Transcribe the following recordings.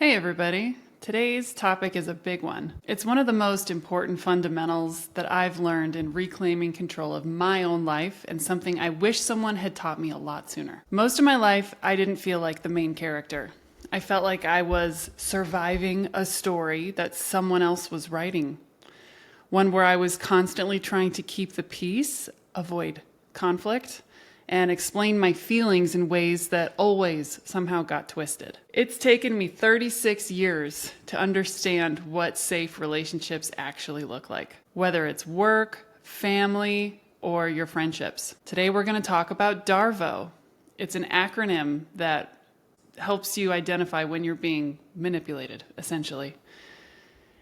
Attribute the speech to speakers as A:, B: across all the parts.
A: Hey everybody! Today's topic is a big one. It's one of the most important fundamentals that I've learned in reclaiming control of my own life and something I wish someone had taught me a lot sooner. Most of my life, I didn't feel like the main character. I felt like I was surviving a story that someone else was writing. One where I was constantly trying to keep the peace, avoid conflict, and explain my feelings in ways that always somehow got twisted. It's taken me 36 years to understand what safe relationships actually look like, whether it's work, family, or your friendships. Today we're going to talk about DARVO. It's an acronym that helps you identify when you're being manipulated, essentially.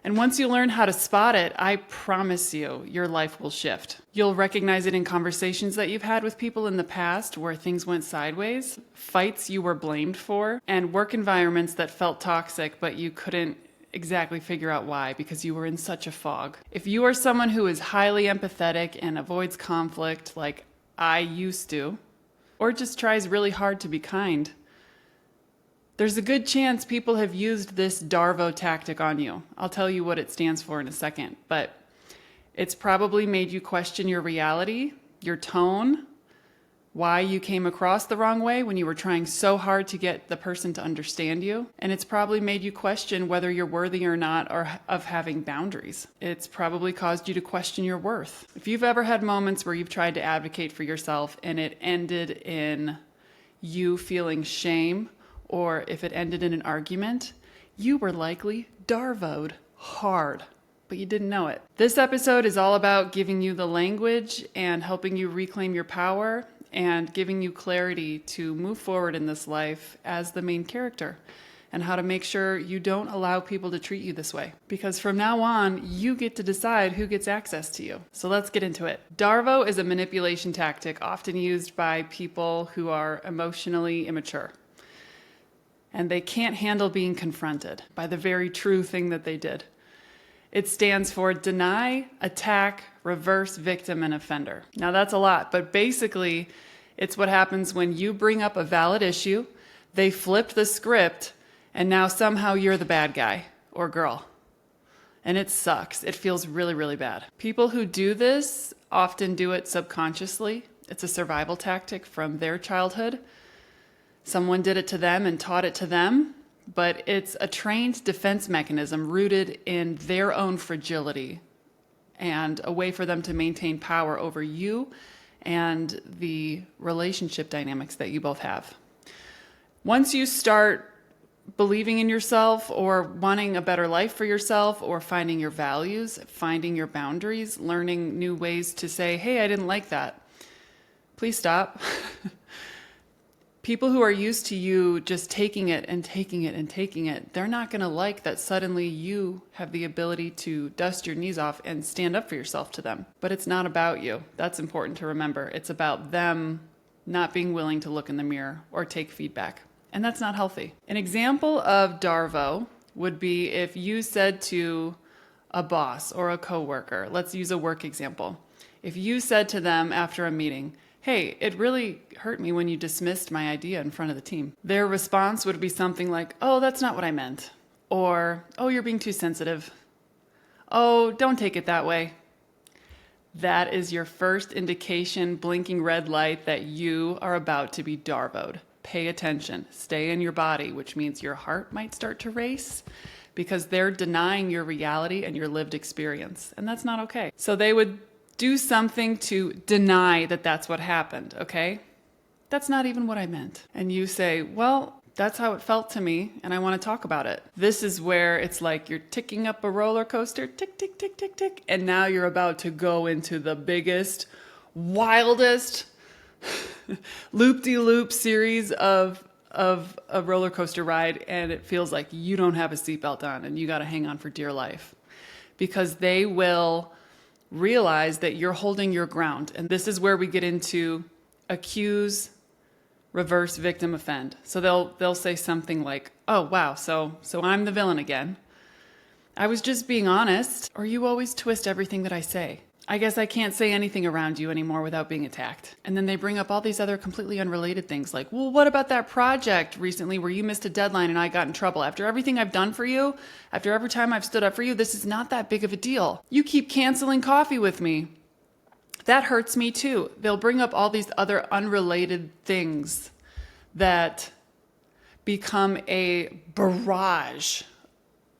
A: And once you learn how to spot it, I promise you, your life will shift. You'll recognize it in conversations that you've had with people in the past where things went sideways, fights you were blamed for, and work environments that felt toxic, but you couldn't exactly figure out why because you were in such a fog. If you are someone who is highly empathetic and avoids conflict like I used to, or just tries really hard to be kind, there's a good chance people have used this DARVO tactic on you. I'll tell you what it stands for in a second, but it's probably made you question your reality, your tone, why you came across the wrong way when you were trying so hard to get the person to understand you. And it's probably made you question whether you're worthy or not of having boundaries. It's probably caused you to question your worth. If you've ever had moments where you've tried to advocate for yourself and it ended in you feeling shame, or if it ended in an argument, you were likely DARVO'd hard, but you didn't know it. This episode is all about giving you the language and helping you reclaim your power and giving you clarity to move forward in this life as the main character and how to make sure you don't allow people to treat you this way. Because from now on, you get to decide who gets access to you. So let's get into it. DARVO is a manipulation tactic often used by people who are emotionally immature. And they can't handle being confronted by the very true thing that they did. It stands for deny, attack, reverse, victim, and offender. Now that's a lot, but basically it's what happens when you bring up a valid issue, they flip the script, and now somehow you're the bad guy or girl. And it sucks. It feels really, really bad. People who do this often do it subconsciously. It's a survival tactic from their childhood. Someone did it to them and taught it to them, but it's a trained defense mechanism rooted in their own fragility and a way for them to maintain power over you and the relationship dynamics that you both have. Once you start believing in yourself or wanting a better life for yourself or finding your values, finding your boundaries, learning new ways to say, hey, I didn't like that. Please stop. People who are used to you just taking it and taking it and taking it, they're not going to like that suddenly you have the ability to dust your knees off and stand up for yourself to them. But it's not about you. That's important to remember. It's about them not being willing to look in the mirror or take feedback. And that's not healthy. An example of DARVO would be if you said to a boss or a coworker, let's use a work example. If you said to them after a meeting, hey, it really hurt me when you dismissed my idea in front of the team. Their response would be something like, oh, that's not what I meant. Or, oh, you're being too sensitive. Oh, don't take it that way. That is your first indication, blinking red light that you are about to be DARVO'd. Pay attention. Stay in your body, which means your heart might start to race because they're denying your reality and your lived experience. And that's not okay. So they would do something to deny that that's what happened, okay? That's not even what I meant. And you say, well, that's how it felt to me, and I want to talk about it. This is where it's like you're ticking up a roller coaster, tick, tick, tick, tick, tick, and now you're about to go into the biggest, wildest, loop-de-loop series of a roller coaster ride, and it feels like you don't have a seatbelt on, and you got to hang on for dear life. Because they will realize that you're holding your ground. And this is where we get into accuse, reverse, victim, offend. So they'll say something like, oh, wow, so I'm the villain again. I was just being honest, or you always twist everything that I say. I guess I can't say anything around you anymore without being attacked. And then they bring up all these other completely unrelated things like, well, what about that project recently where you missed a deadline and I got in trouble? After everything I've done for you, after every time I've stood up for you, this is not that big of a deal. You keep canceling coffee with me. That hurts me too. They'll bring up all these other unrelated things that become a barrage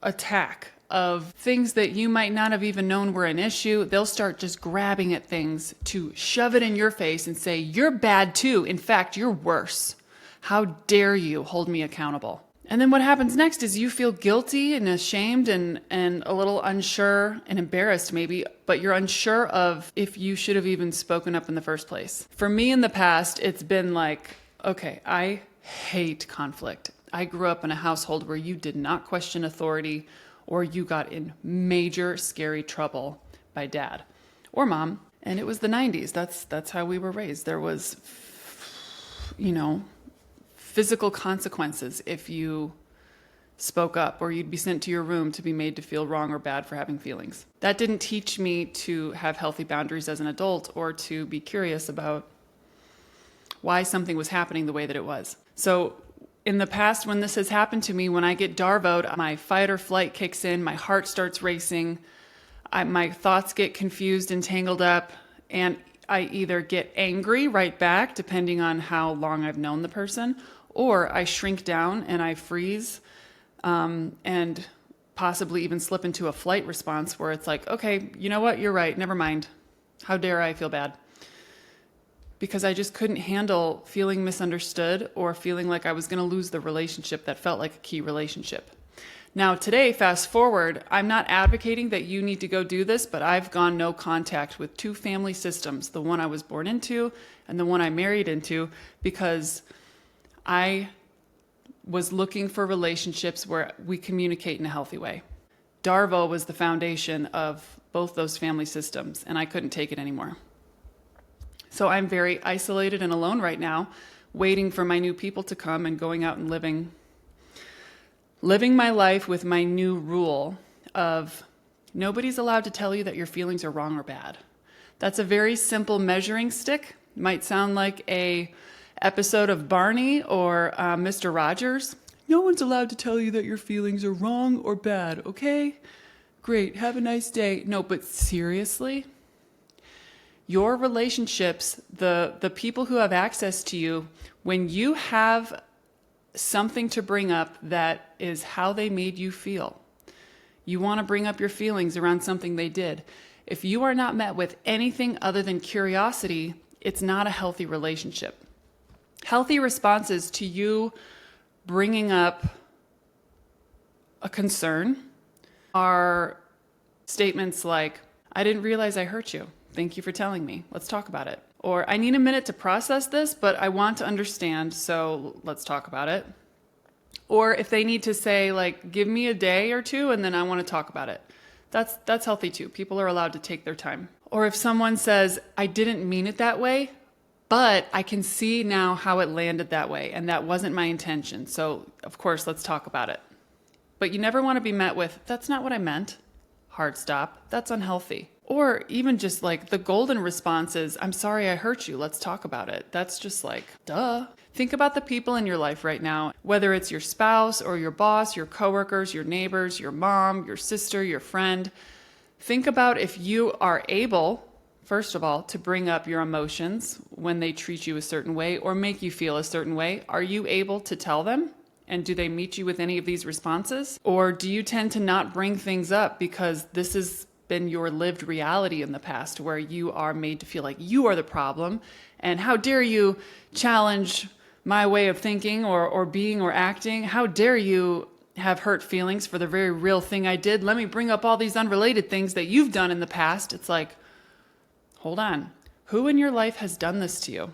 A: attack of things that you might not have even known were an issue. They'll start just grabbing at things to shove it in your face and say, you're bad too. In fact, you're worse. How dare you hold me accountable? And then what happens next is you feel guilty and ashamed and a little unsure and embarrassed maybe, but you're unsure of if you should have even spoken up in the first place. For me in the past, it's been like, okay, I hate conflict. I grew up in a household where you did not question authority or you got in major scary trouble by dad or mom. And it was the 90s. That's how we were raised. There was, physical consequences if you spoke up, or you'd be sent to your room to be made to feel wrong or bad for having feelings. That didn't teach me to have healthy boundaries as an adult or to be curious about why something was happening the way that it was. So in the past, when this has happened to me, when I get DARVO'd, my fight or flight kicks in, my heart starts racing, my thoughts get confused and tangled up, and I either get angry right back, depending on how long I've known the person, or I shrink down and I freeze and possibly even slip into a flight response where it's like, okay, you know what? You're right. Never mind. How dare I feel bad? Because I just couldn't handle feeling misunderstood or feeling like I was going to lose the relationship that felt like a key relationship. Now today, fast forward, I'm not advocating that you need to go do this, but I've gone no contact with 2 family systems, the one I was born into and the one I married into, because I was looking for relationships where we communicate in a healthy way. DARVO was the foundation of both those family systems, and I couldn't take it anymore. So I'm very isolated and alone right now, waiting for my new people to come and going out and living my life with my new rule of nobody's allowed to tell you that your feelings are wrong or bad. That's a very simple measuring stick. Might sound like a episode of Barney or Mr. Rogers. No one's allowed to tell you that your feelings are wrong or bad, okay? Great, have a nice day. No, but seriously? Your relationships, the people who have access to you, when you have something to bring up that is how they made you feel, you want to bring up your feelings around something they did. If you are not met with anything other than curiosity, it's not a healthy relationship. Healthy responses to you bringing up a concern are statements like, I didn't realize I hurt you. Thank you for telling me. Let's talk about it. Or I need a minute to process this, but I want to understand, so let's talk about it. Or if they need to say, like, give me a day or two and then I want to talk about it. That's healthy too. People are allowed to take their time. Or if someone says, I didn't mean it that way, but I can see now how it landed that way and that wasn't my intention. So of course, let's talk about it. But you never want to be met with, that's not what I meant. Hard stop. That's unhealthy. Or even just like the golden response is, I'm sorry I hurt you. Let's talk about it. That's just like, duh. Think about the people in your life right now, whether it's your spouse or your boss, your coworkers, your neighbors, your mom, your sister, your friend. Think about if you are able, first of all, to bring up your emotions when they treat you a certain way or make you feel a certain way. Are you able to tell them? And do they meet you with any of these responses? Or do you tend to not bring things up because this has been your lived reality in the past where you are made to feel like you are the problem? And how dare you challenge my way of thinking or being or acting? How dare you have hurt feelings for the very real thing I did? Let me bring up all these unrelated things that you've done in the past. It's like, hold on. Who in your life has done this to you?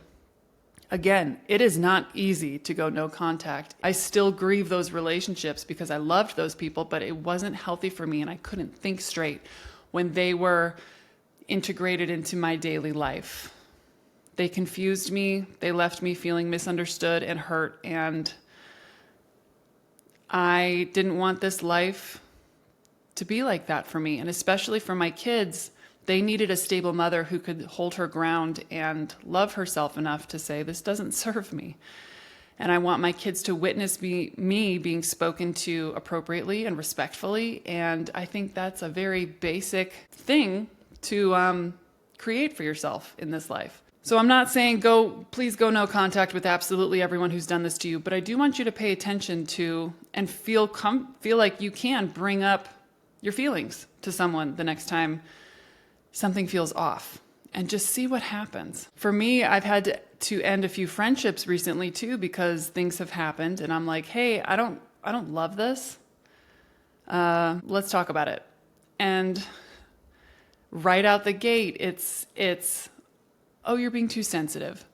A: Again, it is not easy to go no contact. I still grieve those relationships because I loved those people, but it wasn't healthy for me and I couldn't think straight when they were integrated into my daily life. They confused me. They left me feeling misunderstood and hurt, and I didn't want this life to be like that for me, and especially for my kids. They needed a stable mother who could hold her ground and love herself enough to say, this doesn't serve me. And I want my kids to witness me being spoken to appropriately and respectfully. And I think that's a very basic thing to create for yourself in this life. So I'm not saying please go no contact with absolutely everyone who's done this to you, but I do want you to pay attention to and feel like you can bring up your feelings to someone the next time something feels off, and just see what happens. For me, I've had to end a few friendships recently too, because things have happened and I'm like, hey, I don't love this. Let's talk about it. And right out the gate, it's, oh, you're being too sensitive.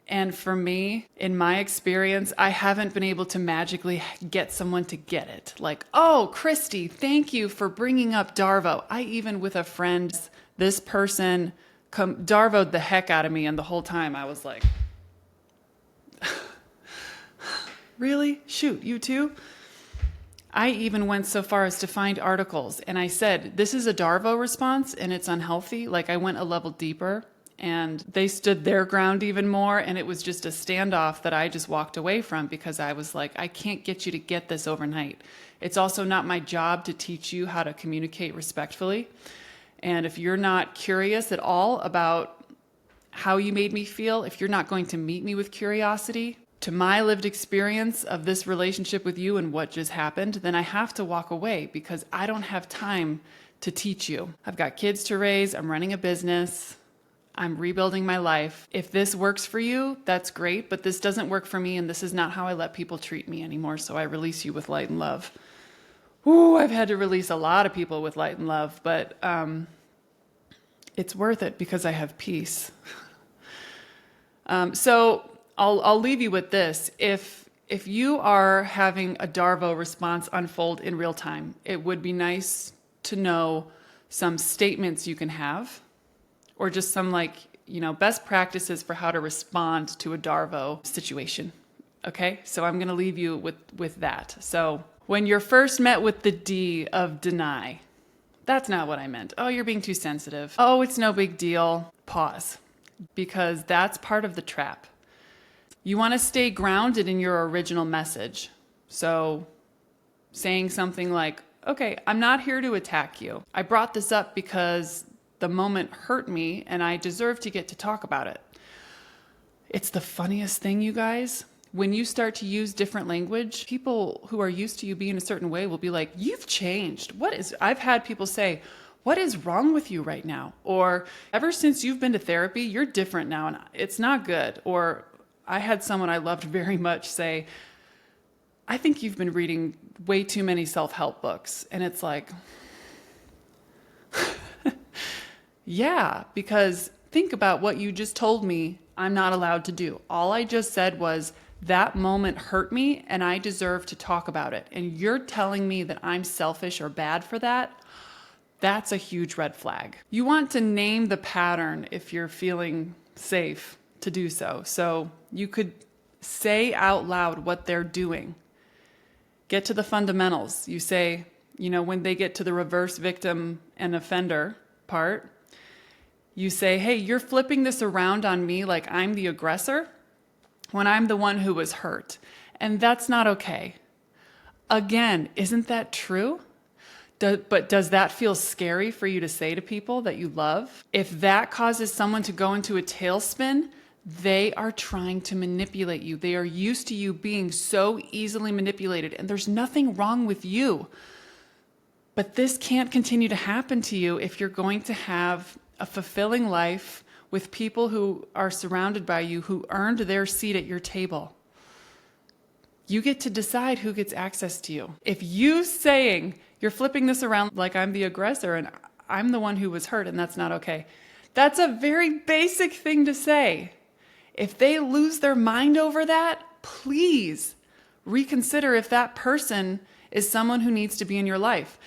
A: And for me, in my experience, I haven't been able to magically get someone to get it. Like, oh, Christy, thank you for bringing up Darvo. I even with a friend, this person Darvo'd the heck out of me, and the whole time I was like, really? Shoot, you too? I even went so far as to find articles, and I said, this is a Darvo response, and it's unhealthy. Like, I went a level deeper, and they stood their ground even more, and it was just a standoff that I just walked away from, because I was like, I can't get you to get this overnight. It's also not my job to teach you how to communicate respectfully. And if you're not curious at all about how you made me feel, if you're not going to meet me with curiosity to my lived experience of this relationship with you and what just happened, then I have to walk away, because I don't have time to teach you. I've got kids to raise. I'm running a business. I'm rebuilding my life. If this works for you, that's great, but this doesn't work for me, and this is not how I let people treat me anymore. So I release you with light and love. Ooh, I've had to release a lot of people with light and love, but it's worth it because I have peace. So I'll leave you with this. If you are having a Darvo response unfold in real time, it would be nice to know some statements you can have, or just some best practices for how to respond to a Darvo situation. Okay, so I'm going to leave you with that. So when you're first met with the D of deny, that's not what I meant. Oh, you're being too sensitive. Oh, it's no big deal. Pause, because that's part of the trap. You want to stay grounded in your original message. So saying something like, okay, I'm not here to attack you. I brought this up because the moment hurt me and I deserve to get to talk about it. It's the funniest thing, you guys. When you start to use different language, people who are used to you being a certain way will be like, you've changed. I've had people say, what is wrong with you right now? Or ever since you've been to therapy, you're different now and it's not good. Or I had someone I loved very much say, I think you've been reading way too many self-help books. And it's like, yeah, because think about what you just told me I'm not allowed to do. All I just said was, that moment hurt me and I deserve to talk about it. And you're telling me that I'm selfish or bad for that? That's a huge red flag. You want to name the pattern if you're feeling safe to do so. So you could say out loud what they're doing. Get to the fundamentals. You say, when they get to the reverse victim and offender part, you say, hey, you're flipping this around on me like I'm the aggressor when I'm the one who was hurt. And that's not okay. Again, isn't that true? But does that feel scary for you to say to people that you love? If that causes someone to go into a tailspin, they are trying to manipulate you. They are used to you being so easily manipulated, and there's nothing wrong with you. But this can't continue to happen to you if you're going to have a fulfilling life with people who are surrounded by you, who earned their seat at your table. You get to decide who gets access to you. If you saying you're flipping this around like I'm the aggressor and I'm the one who was hurt and that's not okay, that's a very basic thing to say. If they lose their mind over that, please reconsider if that person is someone who needs to be in your life.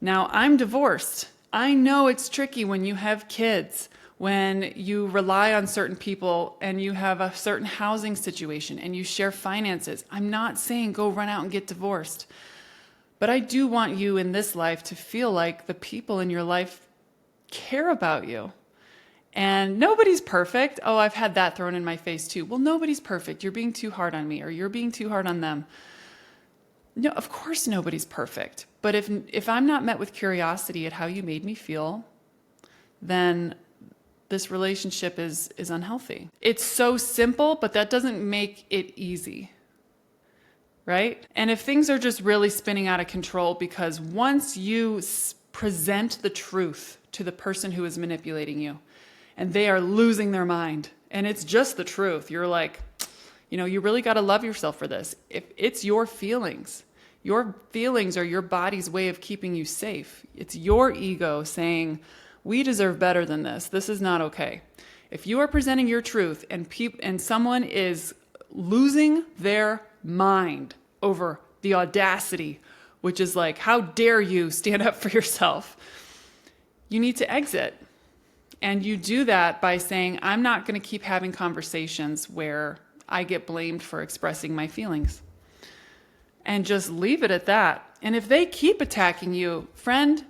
A: Now, I'm divorced. I know it's tricky when you have kids, when you rely on certain people and you have a certain housing situation and you share finances. I'm not saying go run out and get divorced. But I do want you in this life to feel like the people in your life care about you. And nobody's perfect. Oh, I've had that thrown in my face too. Well, nobody's perfect. You're being too hard on me, or you're being too hard on them. No, of course nobody's perfect. But if I'm not met with curiosity at how you made me feel, then this relationship is unhealthy. It's so simple, but that doesn't make it easy, right? And if things are just really spinning out of control, because once you present the truth to the person who is manipulating you, and they are losing their mind, and it's just the truth, you're like, you really got to love yourself for this. If it's your feelings are your body's way of keeping you safe. It's your ego saying, we deserve better than this. This is not okay. If you are presenting your truth and someone is losing their mind over the audacity, which is like, how dare you stand up for yourself? You need to exit. And you do that by saying, I'm not going to keep having conversations where I get blamed for expressing my feelings. And just leave it at that. And if they keep attacking you, friend,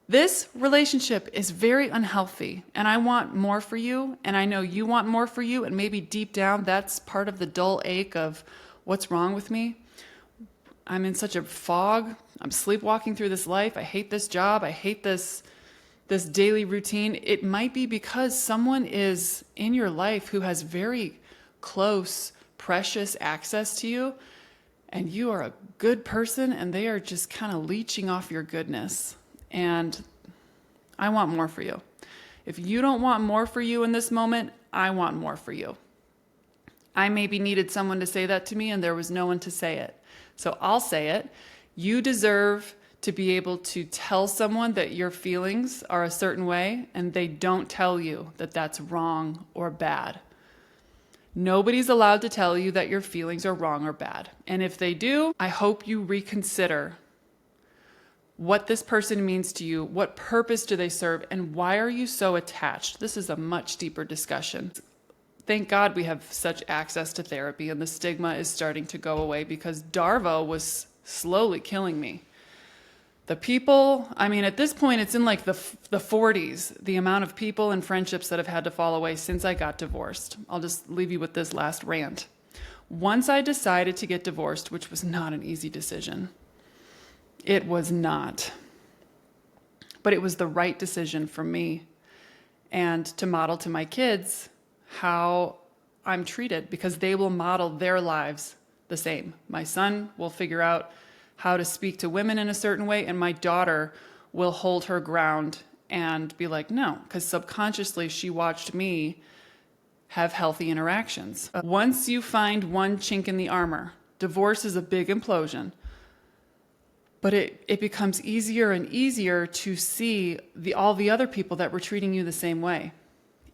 A: this relationship is very unhealthy. And I want more for you. And I know you want more for you. And maybe deep down, that's part of the dull ache of what's wrong with me. I'm in such a fog. I'm sleepwalking through this life. I hate this job. I hate this daily routine. It might be because someone is in your life who has very close, precious access to you, and you are a good person, and they are just kind of leeching off your goodness. And I want more for you. If you don't want more for you in this moment, I want more for you. I maybe needed someone to say that to me, and there was no one to say it. So I'll say it. You deserve to be able to tell someone that your feelings are a certain way, and they don't tell you that that's wrong or bad. Nobody's allowed to tell you that your feelings are wrong or bad. And if they do, I hope you reconsider what this person means to you, what purpose do they serve, and why are you so attached? This is a much deeper discussion. Thank God we have such access to therapy, and the stigma is starting to go away, because DARVO was slowly killing me. The people, at this point, it's in like the 40s, the amount of people and friendships that have had to fall away since I got divorced. I'll just leave you with this last rant. Once I decided to get divorced, which was not an easy decision, it was not. But it was the right decision for me, and to model to my kids how I'm treated, because they will model their lives the same. My son will figure out how to speak to women in a certain way, and my daughter will hold her ground and be like, no, because subconsciously she watched me have healthy interactions. Once you find one chink in the armor, divorce is a big implosion, but it becomes easier and easier to see all the other people that were treating you the same way.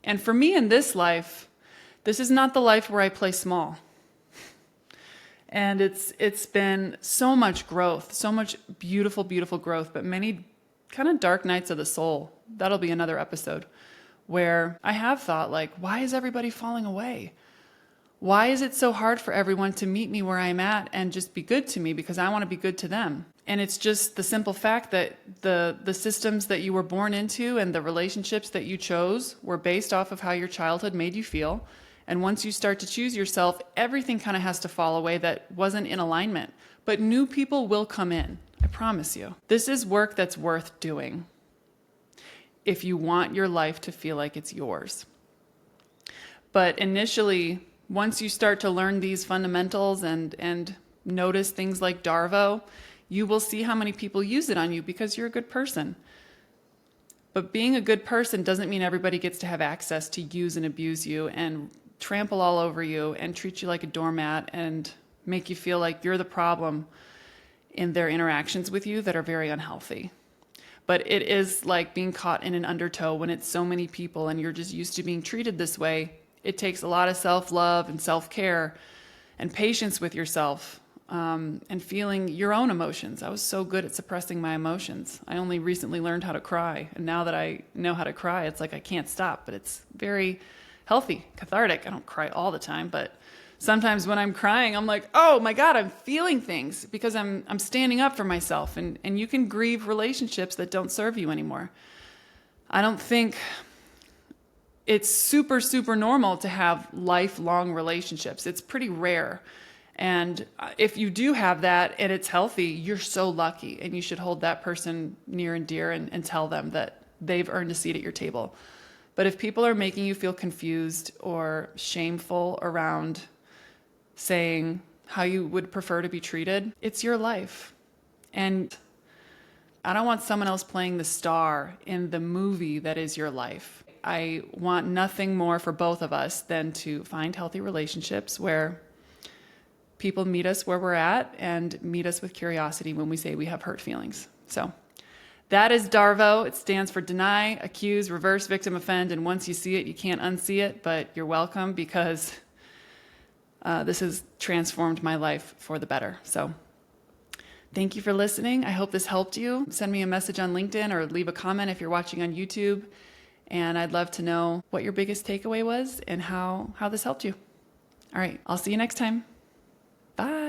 A: And for me in this life, this is not the life where I play small. And it's been so much growth, so much beautiful, beautiful growth, but many kind of dark nights of the soul. That'll be another episode where I have thought, like, why is everybody falling away? Why is it so hard for everyone to meet me where I'm at and just be good to me because I want to be good to them? And it's just the simple fact that the systems that you were born into and the relationships that you chose were based off of how your childhood made you feel. And once you start to choose yourself, everything kind of has to fall away that wasn't in alignment. But new people will come in, I promise you. This is work that's worth doing if you want your life to feel like it's yours. But initially, once you start to learn these fundamentals and notice things like DARVO, you will see how many people use it on you because you're a good person. But being a good person doesn't mean everybody gets to have access to use and abuse you and trample all over you and treat you like a doormat and make you feel like you're the problem in their interactions with you that are very unhealthy. But it is like being caught in an undertow when it's so many people and you're just used to being treated this way. It takes a lot of self-love and self-care and patience with yourself, and feeling your own emotions. I was so good at suppressing my emotions. I only recently learned how to cry. And now that I know how to cry, it's like I can't stop, but it's very healthy, cathartic. I don't cry all the time, but sometimes when I'm crying, I'm like, oh my God, I'm feeling things because I'm standing up for myself. And you can grieve relationships that don't serve you anymore. I don't think it's super, super normal to have lifelong relationships. It's pretty rare. And if you do have that and it's healthy, you're so lucky, and you should hold that person near and dear and tell them that they've earned a seat at your table. But if people are making you feel confused or shameful around saying how you would prefer to be treated, it's your life. And I don't want someone else playing the star in the movie that is your life. I want nothing more for both of us than to find healthy relationships where people meet us where we're at and meet us with curiosity when we say we have hurt feelings. So that is DARVO. It stands for deny, accuse, reverse, victim, offend. And once you see it, you can't unsee it, but you're welcome, because this has transformed my life for the better. So thank you for listening. I hope this helped you. Send me a message on LinkedIn or leave a comment if you're watching on YouTube. And I'd love to know what your biggest takeaway was and how this helped you. All right, I'll see you next time. Bye.